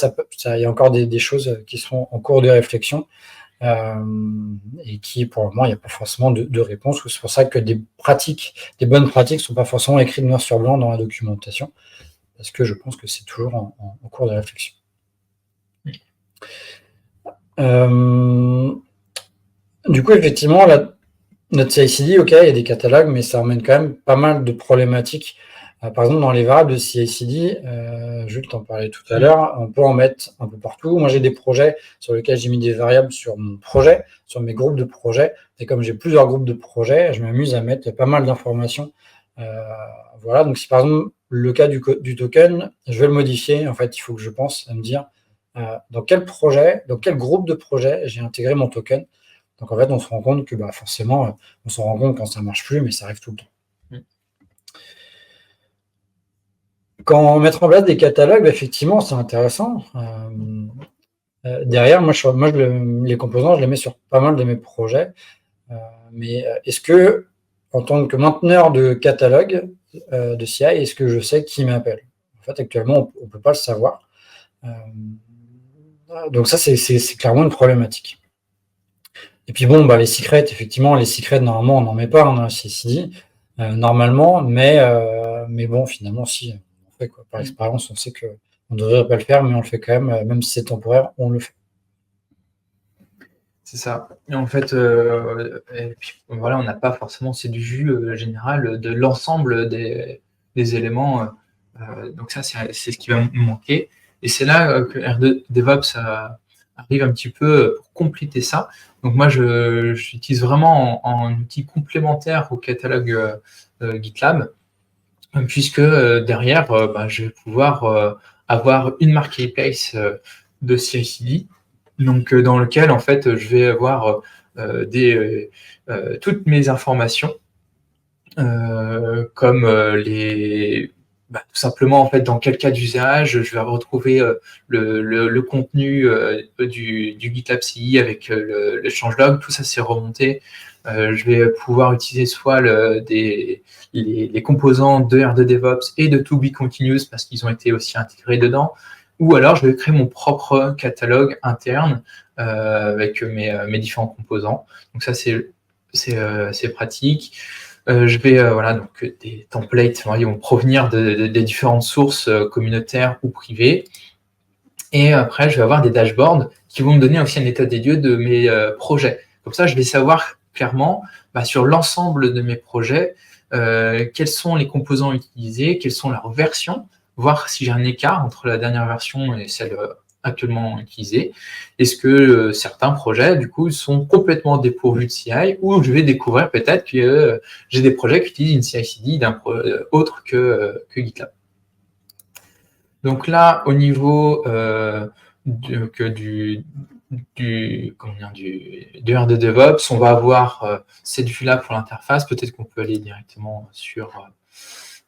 S2: il y a encore des choses qui sont en cours de réflexion et qui, pour le moment, il n'y a pas forcément de réponse. C'est pour ça que des bonnes pratiques ne sont pas forcément écrites noir sur blanc dans la documentation, parce que je pense que c'est toujours en cours de réflexion. Du coup, effectivement, notre CI/CD, ok, il y a des catalogues, mais ça emmène quand même pas mal de problématiques. Par exemple, dans les variables de CI/CD, Jules t'en parlait tout à l'heure, on peut en mettre un peu partout. Moi, j'ai des projets sur lesquels j'ai mis des variables sur mon projet, sur mes groupes de projets. Et comme j'ai plusieurs groupes de projets, je m'amuse à mettre pas mal d'informations. Voilà, donc si par exemple, le cas du token, je vais le modifier. En fait, il faut que je pense à me dire dans quel groupe de projet j'ai intégré mon token. Donc en fait, on se rend compte que forcément, on se rend compte quand ça ne marche plus, mais ça arrive tout le temps. Quand mettre en place des catalogues, effectivement, c'est intéressant. Derrière, moi, les composants, je les mets sur pas mal de mes projets. Mais est-ce que, en tant que mainteneur de catalogue de CI, est-ce que je sais qui m'appelle? En fait, actuellement, on ne peut pas le savoir. Donc ça, c'est clairement une problématique. Et puis bon, les secrets, effectivement, normalement, on n'en met pas dans la CI/CD, normalement, mais bon, finalement, si, on fait quoi. Par expérience, on sait qu'on ne devrait pas le faire, mais on le fait quand même si c'est temporaire, on le fait.
S3: C'est ça. Et en fait, et puis, voilà, on n'a pas forcément, c'est du vue général de l'ensemble des éléments. Donc ça, c'est ce qui va nous manquer. Et c'est là que R2 DevOps arrive un petit peu pour compléter ça. Donc moi, j'utilise vraiment en outil complémentaire au catalogue GitLab, puisque derrière, je vais pouvoir avoir une marketplace de CI/CD, donc dans lequel en fait je vais avoir toutes mes informations, comme tout simplement en fait dans quel cas d'usage je vais retrouver le contenu du GitLab CI avec le changelog, tout ça c'est remonté. Je vais pouvoir utiliser soit les composants de R2 DevOps et de To Be Continuous parce qu'ils ont été aussi intégrés dedans, ou alors je vais créer mon propre catalogue interne avec mes différents composants. Donc ça c'est pratique. Je vais, donc des templates ils vont provenir des différentes sources communautaires ou privées. Et après, je vais avoir des dashboards qui vont me donner aussi un état des lieux de mes projets. Comme ça, je vais savoir clairement sur l'ensemble de mes projets quels sont les composants utilisés, quelles sont leurs versions, voir si j'ai un écart entre la dernière version et celle actuellement utilisée. Est-ce que certains projets, du coup, sont complètement dépourvus de CI, ou je vais découvrir peut-être que j'ai des projets qui utilisent une CI/CD autre que GitLab. Donc là, au niveau de R2 DevOps, on va avoir cette vue-là pour l'interface. Peut-être qu'on peut aller directement sur...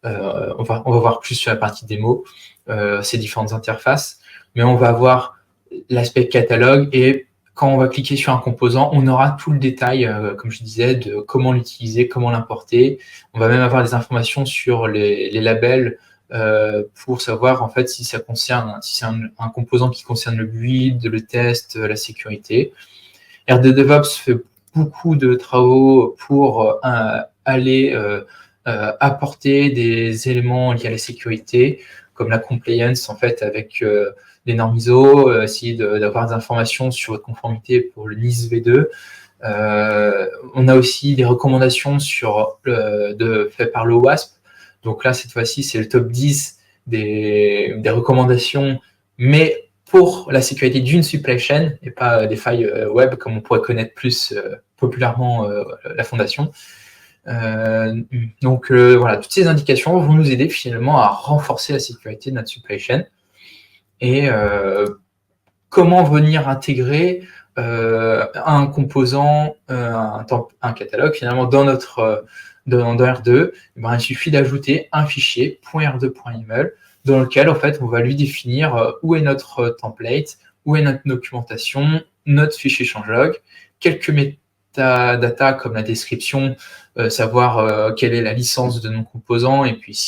S3: on va voir plus sur la partie démo, ces différentes interfaces. Mais on va avoir l'aspect catalogue, et quand on va cliquer sur un composant, on aura tout le détail, comme je disais, de comment l'utiliser, comment l'importer. On va même avoir des informations sur les labels pour savoir en fait si c'est un composant qui concerne le build, le test, la sécurité. R2 DevOps fait beaucoup de travaux pour aller apporter des éléments liés à la sécurité, comme la compliance en fait avec des normes ISO, essayer d'avoir des informations sur votre conformité pour le NIST V2. On a aussi des recommandations faites par le WASP. Donc là, cette fois-ci, c'est le top 10 des recommandations, mais pour la sécurité d'une supply chain et pas des failles web, comme on pourrait connaître plus populairement la fondation. Donc voilà, toutes ces indications vont nous aider finalement à renforcer la sécurité de notre supply chain. Et comment venir intégrer un composant, un catalogue finalement dans R2, il suffit d'ajouter un fichier .r2.yml dans lequel en fait on va lui définir où est notre template, où est notre documentation, notre fichier changelog, quelques métadata comme la description, savoir quelle est la licence de nos composants, et puis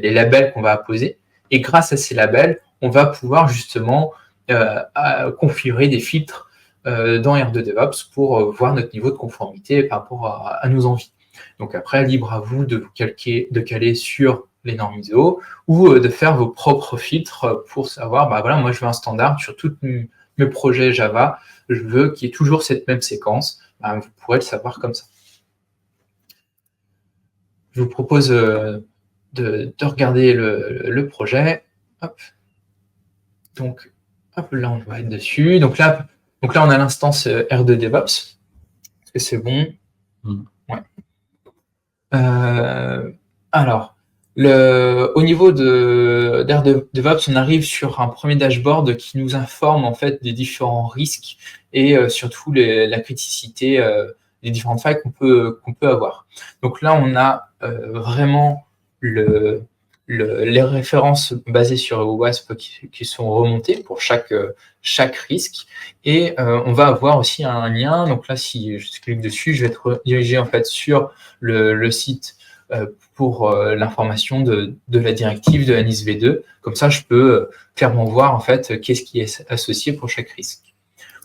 S3: les labels qu'on va apposer. Et grâce à ces labels, on va pouvoir justement configurer des filtres dans R2 DevOps pour voir notre niveau de conformité par rapport à nos envies. Donc après, libre à vous de caler sur les normes ISO ou de faire vos propres filtres pour savoir, moi je veux un standard sur tous mes projets Java, je veux qu'il y ait toujours cette même séquence, vous pourrez le savoir comme ça. Je vous propose de regarder le projet. Hop. Donc, hop, là, on va être dessus. Donc là, on a l'instance R2 DevOps. Est-ce que c'est bon? Ouais. Alors, au niveau d'R2 DevOps, on arrive sur un premier dashboard qui nous informe en fait des différents risques et surtout la criticité des différentes failles qu'on peut avoir. Donc là, on a vraiment les références basées sur WASP qui sont remontées pour chaque risque, et on va avoir aussi un lien. Donc là, si je clique dessus, je vais être redirigé en fait sur le site pour l'information de la directive de la NIST V2. Comme ça, je peux clairement voir en fait qu'est-ce qui est associé pour chaque risque.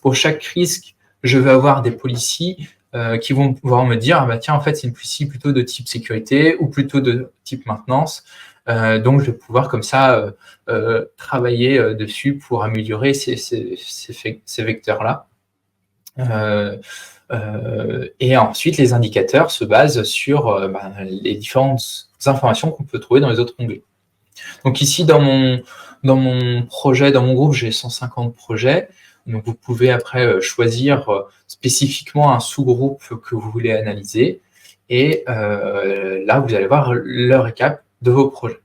S3: Pour chaque risque, je vais avoir des policies qui vont pouvoir me dire, tiens, en fait, c'est une policy plutôt de type sécurité ou plutôt de type maintenance. Donc, je vais pouvoir comme ça travailler dessus pour améliorer ces vecteurs-là. Et ensuite, les indicateurs se basent sur les différentes informations qu'on peut trouver dans les autres onglets. Donc ici, dans mon projet, dans mon groupe, j'ai 150 projets. Donc vous pouvez après choisir spécifiquement un sous-groupe que vous voulez analyser. Et là, vous allez voir le récap de vos projets.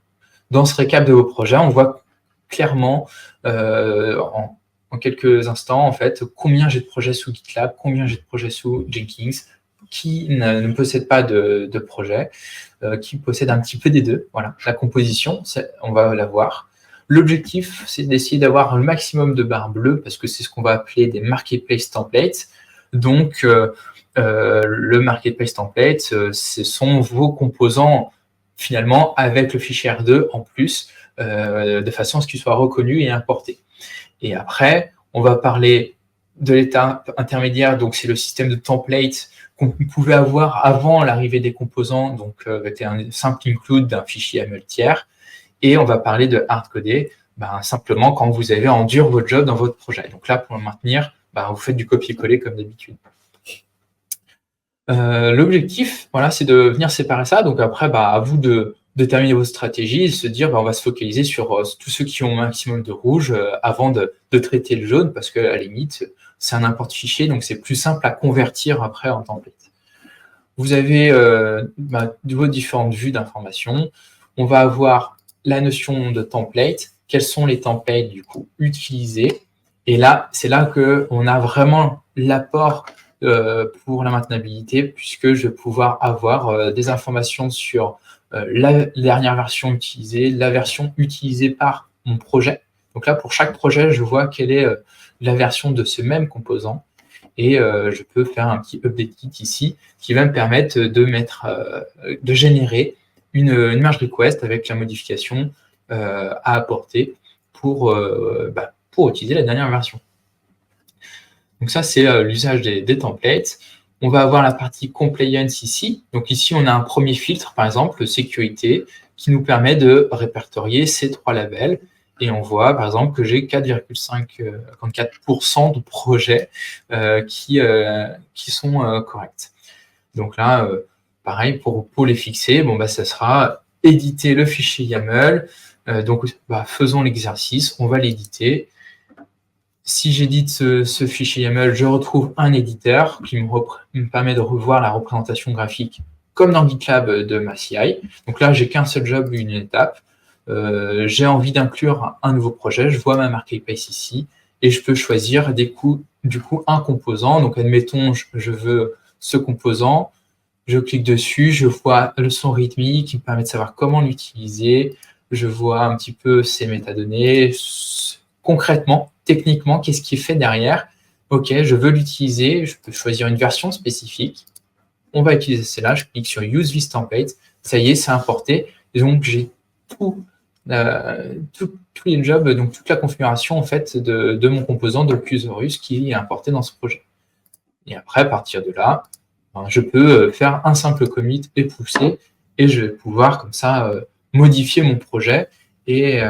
S3: Dans ce récap de vos projets, on voit clairement en quelques instants, en fait, combien j'ai de projets sous GitLab, combien j'ai de projets sous Jenkins, qui ne possède pas de projet, qui possède un petit peu des deux. Voilà, la composition, on va la voir. L'objectif, c'est d'essayer d'avoir le maximum de barres bleues, parce que c'est ce qu'on va appeler des marketplace templates. Donc, le marketplace template, ce sont vos composants, finalement, avec le fichier R2 en plus, de façon à ce qu'il soit reconnu et importé. Et après, on va parler de l'étape intermédiaire, donc c'est le système de template qu'on pouvait avoir avant l'arrivée des composants, donc avec un simple include d'un fichier YAML tiers. Et on va parler de hard-codé, simplement quand vous avez en dur votre job dans votre projet. Donc là, pour le maintenir, vous faites du copier-coller comme d'habitude. L'objectif, voilà, c'est de venir séparer ça. Donc après, à vous de déterminer vos stratégies et se dire, on va se focaliser sur tous ceux qui ont un maximum de rouge avant de traiter le jaune, parce que à la limite, c'est un import fichier, donc c'est plus simple à convertir après en template. Vous avez vos différentes vues d'information. On va avoir la notion de template. Quels sont les templates du coup utilisés? Et là, c'est là qu'on a vraiment l'apport pour la maintenabilité, puisque je vais pouvoir avoir des informations sur la dernière version utilisée, la version utilisée par mon projet. Donc là, pour chaque projet, je vois quelle est la version de ce même composant. Et je peux faire un petit update kit ici qui va me permettre de générer une merge request avec la modification à apporter pour utiliser la dernière version. Donc ça, c'est l'usage des templates. On va avoir la partie compliance ici. Donc ici, on a un premier filtre, par exemple, sécurité, qui nous permet de répertorier ces 3 labels. Et on voit, par exemple, que j'ai 4,54% de projets qui sont corrects. Donc là, pareil, pour les fixer, ça sera éditer le fichier YAML. Donc, faisons l'exercice, on va l'éditer. Si j'édite ce fichier YAML, je retrouve un éditeur qui me permet de revoir la représentation graphique comme dans GitLab de ma CI. Donc là, j'ai qu'un seul job, une étape. J'ai envie d'inclure un nouveau projet, je vois ma marketplace ici, et je peux choisir du coup un composant. Donc admettons, je veux ce composant, je clique dessus, je vois le son rythmique qui me permet de savoir comment l'utiliser, je vois un petit peu ses métadonnées, concrètement, techniquement, qu'est-ce qui est fait derrière. Ok, je veux l'utiliser, je peux choisir une version spécifique, on va utiliser celle-là, je clique sur Use this template, ça y est, c'est importé, et donc j'ai tous les jobs, donc toute la configuration en fait de mon composant Docusaurus qui est importé dans ce projet. Et après, à partir de là, je peux faire un simple commit et pousser, et je vais pouvoir comme ça modifier mon projet et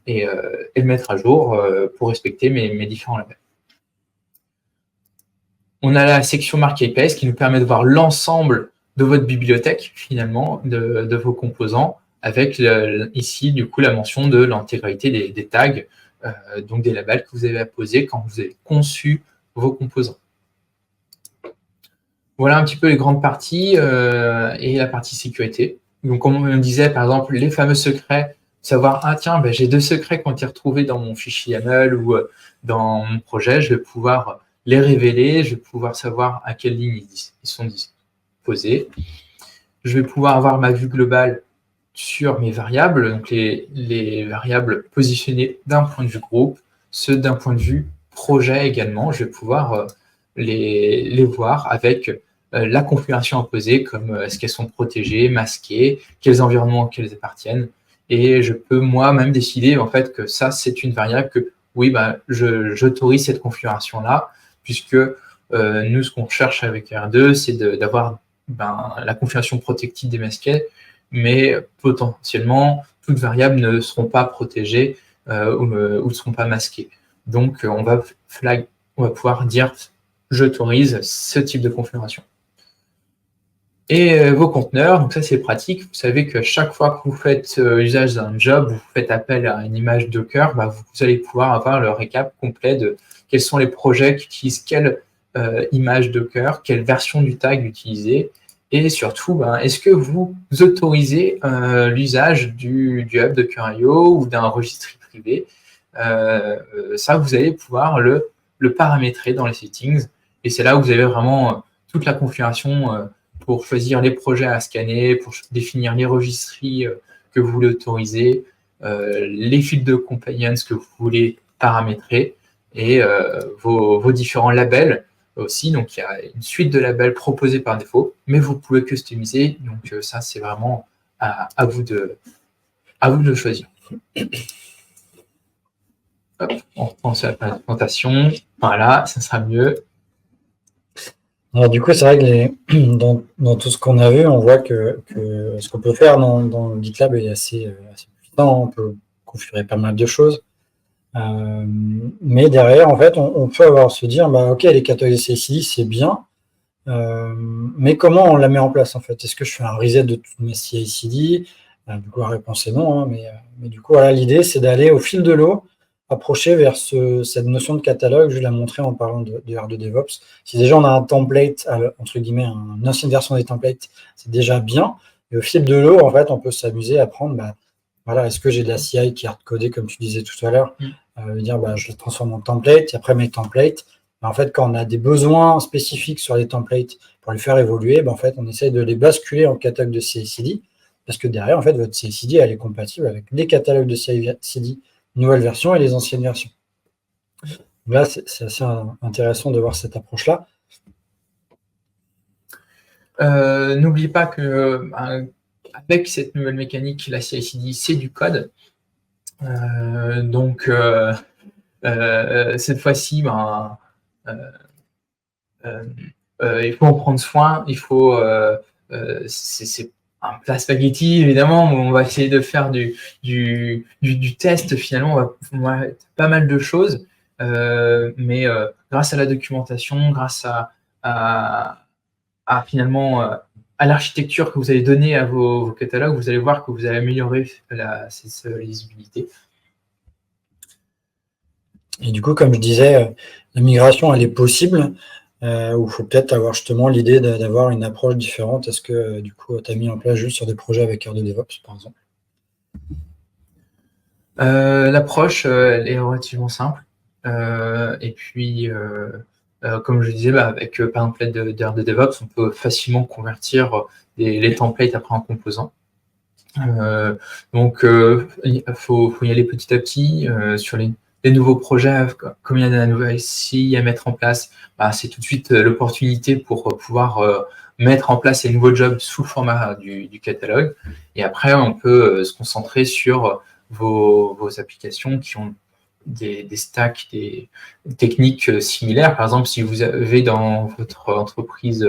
S3: le mettre à jour pour respecter mes différents labels. On a la section Marketplace qui nous permet de voir l'ensemble de votre bibliothèque, finalement, de vos composants, avec ici, du coup, la mention de l'intégralité des tags, donc des labels que vous avez apposés quand vous avez conçu vos composants. Voilà un petit peu les grandes parties et la partie sécurité. Donc, comme on disait, par exemple, les fameux secrets, savoir, tiens, j'ai 2 secrets qui ont été retrouvés dans mon fichier YAML ou dans mon projet, je vais pouvoir les révéler, je vais pouvoir savoir à quelle ligne ils sont disposés. Je vais pouvoir avoir ma vue globale sur mes variables, donc les variables positionnées d'un point de vue groupe, ceux d'un point de vue projet également. Je vais pouvoir les voir avec la configuration imposée, comme est-ce qu'elles sont protégées, masquées, quels environnements qu'elles appartiennent. Et je peux moi-même décider en fait que ça, c'est une variable que, oui, j'autorise cette configuration-là, puisque nous, ce qu'on cherche avec R2, c'est d'avoir la configuration protective démasquée, mais potentiellement, toutes variables ne seront pas protégées ou ne seront pas masquées. Donc, on va pouvoir dire « j'autorise ce type de configuration ». Et vos conteneurs, donc ça c'est pratique. Vous savez que chaque fois que vous faites usage d'un job, vous faites appel à une image Docker, vous allez pouvoir avoir le récap complet de quels sont les projets qui utilisent quelle image Docker, quelle version du tag utiliser, et surtout, est-ce que vous autorisez l'usage du hub Docker.io ou d'un registre privé. Ça, vous allez pouvoir le paramétrer dans les settings, et c'est là où vous avez vraiment toute la configuration pour choisir les projets à scanner, pour définir les registries que vous voulez autoriser, les fils de compliance que vous voulez paramétrer, et vos différents labels aussi. Donc, il y a une suite de labels proposés par défaut, mais vous pouvez customiser. Donc, ça, c'est vraiment à vous de choisir. Hop, on reprend sur la présentation. Voilà, ça sera mieux.
S2: Alors du coup, c'est vrai que dans tout ce qu'on a vu, on voit que ce qu'on peut faire dans GitLab est assez puissant. On peut configurer pas mal de choses. Mais derrière, en fait, on peut se dire, ok, les catalogues CI/CD, c'est bien, mais comment on la met en place, en fait? Est-ce que je fais un reset de toute mes CI/CD? Du coup, la réponse est non, hein, mais du coup, voilà, l'idée, c'est d'aller au fil de l'eau, approcher vers cette notion de catalogue. Je vais la montrer en parlant de R2 DevOps. Si déjà on a un template, entre guillemets, une ancienne version des templates, c'est déjà bien. Et au fil de l'eau, en fait, on peut s'amuser à prendre, voilà, est-ce que j'ai de la CI qui est hardcodée, comme tu disais tout à l'heure, dire, je le transforme en template, et après mes templates, en fait, quand on a des besoins spécifiques sur les templates pour les faire évoluer, en fait, on essaye de les basculer en catalogue de CI/CD, parce que derrière, en fait, votre CI/CD, elle est compatible avec les catalogues de CI/CD nouvelle version et les anciennes versions. Là, c'est assez intéressant de voir cette approche-là.
S3: N'oubliez pas que avec cette nouvelle mécanique, la CI/CD, c'est du code. Donc, cette fois-ci, il faut en prendre soin. Il faut, c'est un plat spaghetti, évidemment. On va essayer de faire du test. Finalement, on va pas mal de choses, mais grâce à la documentation, grâce à finalement à l'architecture que vous allez donner à vos catalogues, vous allez voir que vous allez améliorer cette lisibilité.
S2: Et du coup, comme je disais, la migration, elle est possible, où il faut peut-être avoir justement l'idée d'avoir une approche différente. Est-ce que, du coup, tu as mis en place juste sur des projets avec R2 DevOps, par exemple?
S3: L'approche, elle est relativement simple. Et puis, comme je disais, avec par exemple l'aide de R2 DevOps, on peut facilement convertir les templates après en composants. Donc, il faut y aller petit à petit sur les nouveaux projets. Comme il y a de nouvelles SI à mettre en place, c'est tout de suite l'opportunité pour pouvoir mettre en place les nouveaux jobs sous le format du catalogue. Et après, on peut se concentrer sur vos applications qui ont des stacks, des techniques similaires. Par exemple, si vous avez dans votre entreprise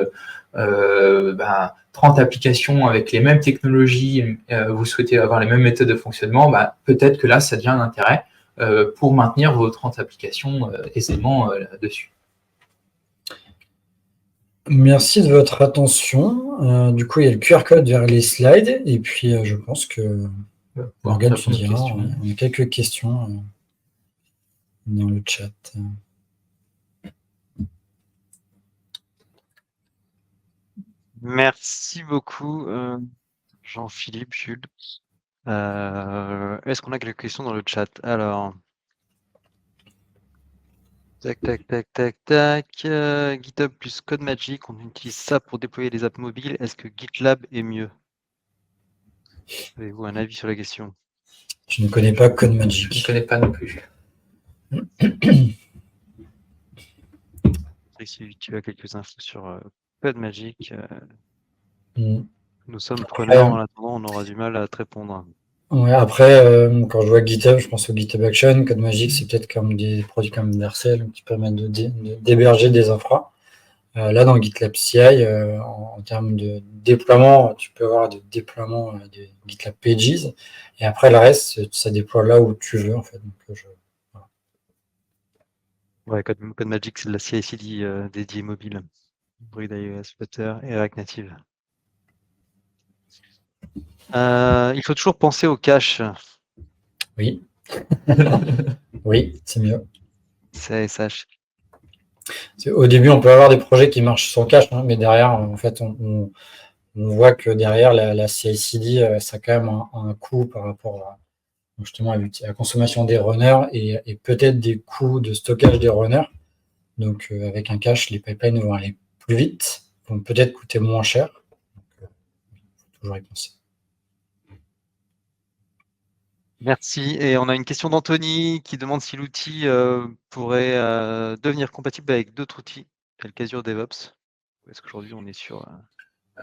S3: 30 applications avec les mêmes technologies, vous souhaitez avoir les mêmes méthodes de fonctionnement, peut-être que là, ça devient un intérêt pour maintenir vos 30 applications aisément là-dessus.
S2: Merci de votre attention. Du coup, il y a le QR code vers les slides, et puis je pense que Morgane, tu diras, on a quelques questions dans le chat.
S1: Merci beaucoup, Jean-Philippe, Jules. Est-ce qu'on a quelques questions dans le chat? Alors, tac. GitHub plus CodeMagic, on utilise ça pour déployer les apps mobiles. Est-ce que GitLab est mieux? Avez-vous un avis sur la question?
S2: Je ne connais pas CodeMagic.
S3: Je ne connais pas non plus.
S1: Si tu as quelques infos sur CodeMagic,
S2: Mm.
S1: nous sommes preneurs. En attendant, on aura du mal à te répondre.
S2: Ouais, après, quand je vois GitHub, je pense au GitHub Action. CodeMagic, c'est peut-être comme des produits comme Vercel qui permettent d'héberger des infras. Là, dans GitLab CI, en termes de déploiement, tu peux avoir des déploiements de GitLab Pages. Et après, le reste, ça déploie là où tu veux, en fait. Donc, voilà.
S1: Ouais, CodeMagic, c'est de la CI/CD dédiée mobile. Android, iOS, Flutter et React Native. Il faut toujours penser au cache.
S2: Oui. Oui, c'est mieux.
S1: C'est ASH.
S2: Au début, on peut avoir des projets qui marchent sans cache, hein, mais derrière, en fait, on voit que derrière, la CI/CD, ça a quand même un coût par rapport à, justement à la consommation des runners et peut-être des coûts de stockage des runners. Donc, avec un cache, les pipelines vont aller plus vite, vont peut-être coûter moins cher. Donc, il faut toujours y penser.
S1: Merci. Et on a une question d'Anthony qui demande si l'outil pourrait devenir compatible avec d'autres outils, tels qu'Azure DevOps. Est-ce qu'aujourd'hui on est sur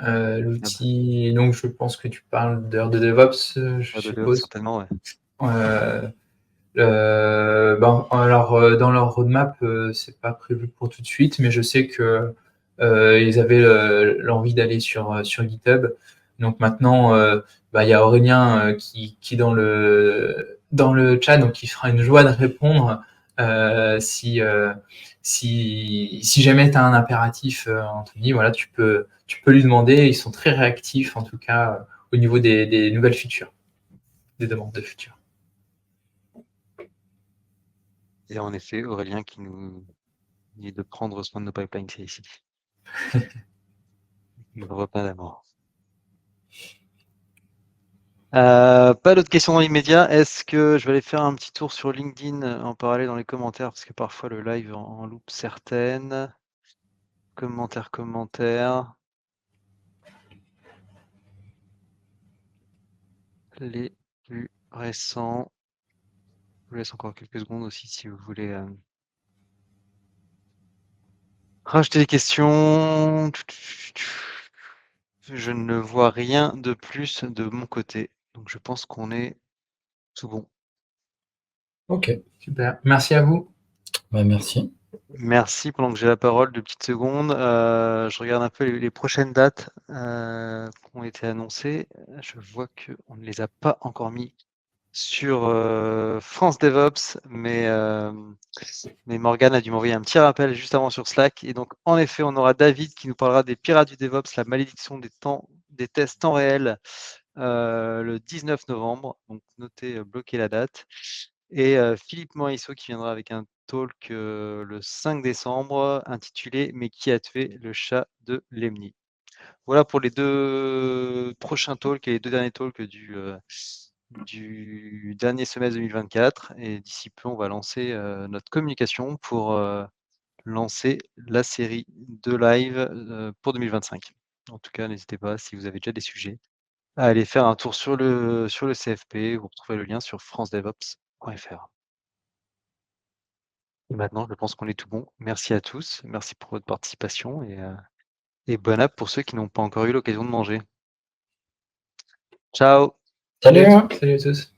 S3: L'outil, donc je pense que tu parles d'heure de DevOps, je
S1: Azure DevOps,
S3: suppose.
S1: certainement, ouais.
S3: Alors, dans leur roadmap, c'est pas prévu pour tout de suite, mais je sais que ils avaient l'envie d'aller sur GitHub. Donc maintenant, il y a Aurélien qui dans le chat, donc il fera une joie de répondre si jamais tu as un impératif, Anthony, voilà, tu peux lui demander. Ils sont très réactifs, en tout cas, au niveau des nouvelles features, des demandes de features.
S1: Et en effet, Aurélien qui nous dit de prendre soin de nos pipelines, c'est ici. Il ne voit pas d'amour. Pas d'autres questions dans l'immédiat. Est-ce que je vais aller faire un petit tour sur LinkedIn en parallèle dans les commentaires, parce que parfois le live en loupe certaines. Commentaires. Les plus récents. Je vous laisse encore quelques secondes aussi si vous voulez rajouter des questions. Je ne vois rien de plus de mon côté. Donc je pense qu'on est tout bon.
S2: Ok,
S3: Super. Merci à vous.
S2: merci.
S1: Merci. Pendant que j'ai la parole, 2 petites secondes. Je regarde un peu les prochaines dates qui ont été annoncées. Je vois qu'on ne les a pas encore mis sur France DevOps, mais Morgane a dû m'envoyer un petit rappel juste avant sur Slack. Et donc, en effet, on aura David qui nous parlera des pirates du DevOps, la malédiction des tests temps réel, le 19 novembre. Donc, notez, bloquez la date. Et Philippe Morisseau qui viendra avec un talk le 5 décembre intitulé « Mais qui a tué le chat de Lemny ?» Voilà pour les 2 prochains talks et les 2 derniers talks du dernier semestre 2024. Et d'ici peu, on va lancer notre communication pour lancer la série de live pour 2025. En tout cas, n'hésitez pas, si vous avez déjà des sujets, à aller faire un tour sur le CFP. Vous retrouvez le lien sur francedevops.fr. Et maintenant, je pense qu'on est tout bon. Merci à tous. Merci pour votre participation et bonne app pour ceux qui n'ont pas encore eu l'occasion de manger. Ciao!
S2: Salut.
S3: Salut à tous.